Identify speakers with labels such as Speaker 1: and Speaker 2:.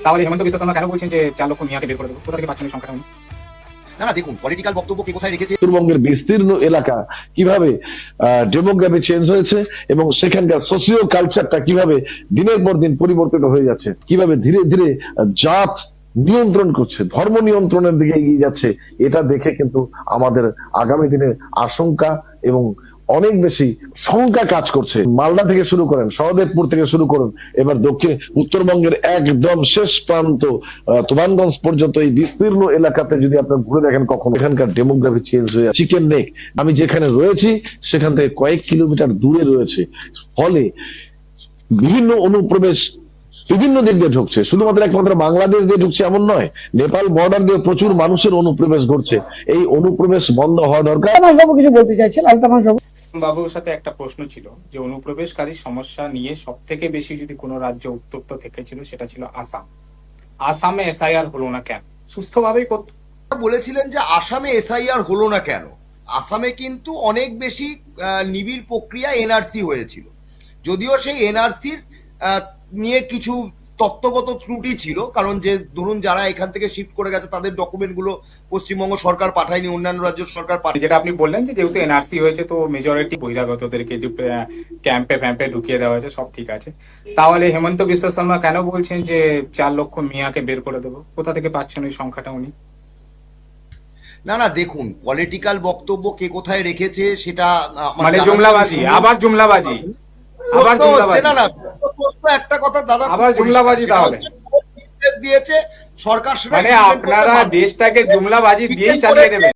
Speaker 1: তাহলে হেমন্ত বিশ্ব শর্মা কেন বলছেন যে 4 লক্ষ মিয়াকে বের করে দেবো? কোথা থেকে পাচ্ছেন এই সংখ্যাটা উনি?
Speaker 2: না না, দেখুন পলিটিক্যাল বক্তব্য কে কোথায় রেখেছে।
Speaker 3: উত্তরবঙ্গের বিস্তীর্ণ এলাকা কিভাবে ডেমোগ্রাফি চেঞ্জ হয়েছে এবং সেখানকার সোশিও কালচারটা কিভাবে দিনের পর দিন পরিবর্তিত হয়ে যাচ্ছে, কিভাবে ধীরে ধীরে জাত নিয়ন্ত্রণ করছে, ধর্ম নিয়ন্ত্রণের দিকে এগিয়ে যাচ্ছে, এটা দেখে কিন্তু আমাদের আগামী দিনের আশঙ্কা এবং অনেক বেশি শঙ্কা কাজ করছে। মালদা থেকে শুরু করেন, সহদেবপুর থেকে শুরু করুন, এবার দক্ষিণ উত্তরবঙ্গের একদম শেষ প্রান্ত তুফানগঞ্জ পর্যন্ত এই বিস্তীর্ণ এলাকাতে যদি আপনার ঘুরে দেখেন কখনো, এখানকার ডেমোগ্রাফি চেঞ্জ হয়ে চিকেন নেক। আমি যেখানে রয়েছি সেখান থেকে কয়েক কিলোমিটার দূরে রয়েছে, ফলে বিভিন্ন অনুপ্রবেশ বিভিন্ন দিক দিয়ে ঢুকছে, শুধুমাত্র একমাত্র বাংলাদেশ দিয়ে ঢুকছে এমন নয়, নেপাল বর্ডার দিয়ে প্রচুর মানুষের অনুপ্রবেশ ঘটছে। এই অনুপ্রবেশ বন্ধ হওয়া দরকার।
Speaker 4: বাবু কিছু বলতে চাইছেন? আলতাফ বাবু।
Speaker 1: বাবুর সাথে একটা প্রশ্ন ছিল যে অনুপ্রবেশকারী সমস্যা নিয়ে সব থেকে বেশি যদি কোনো রাজ্য উত্তপ্ত থেকেছিল সেটা ছিল আসাম। আসামে এসআইআর হলো না কেন? সুস্থভাবেই করতো।
Speaker 2: বলেছিলেন যে আসামে এসআইআর হলো না কেন। আসামে কিন্তু অনেক বেশি নিবিড় প্রক্রিয়া এনআরসি হয়েছিল, যদিও সেই এনআরসির নিয়ে কিছু তত্ত্বগত ত্রুটি ছিল, কারণ যে ধরুন যারা এখান থেকে শিফট করে গেছে তাদের ডকুমেন্টগুলো পশ্চিমবঙ্গ সরকার পাঠায়নি, অন্যান্য রাজ্যের সরকার পাঠায়।
Speaker 1: যেটা আপনি বললেন যে যেহেতু এনআরসি হয়েছে তো মেজরিটি বহিরাগতদেরকে ক্যাম্পে ফ্যাম্পে ঢুকিয়ে দেওয়া হয়েছে, সব ঠিক আছে। তাহলে হেমন্ত বিশ্ব শর্মা কেন বলছেন যে 4 লক্ষ মিয়াকে বের করে দেবো? কোথা থেকে পাচ্ছেন ওই সংখ্যাটা উনি?
Speaker 2: না না, দেখুন পলিটিক্যাল বক্তব্য কে কোথায় রেখেছে সেটা
Speaker 1: মানে জুমলাবাজি, আবার জুমলাবাজি, আবার জুমলাবাজি।
Speaker 2: না না, প্রশ্ন একটা কথা দাদা,
Speaker 1: আবার জুমলাবাজি। তাহলে
Speaker 2: দিয়েছে সরকার,
Speaker 1: মানে আপনারা দেশটাকে জুমলাবাজি দিয়েই চালিয়ে দেবেন।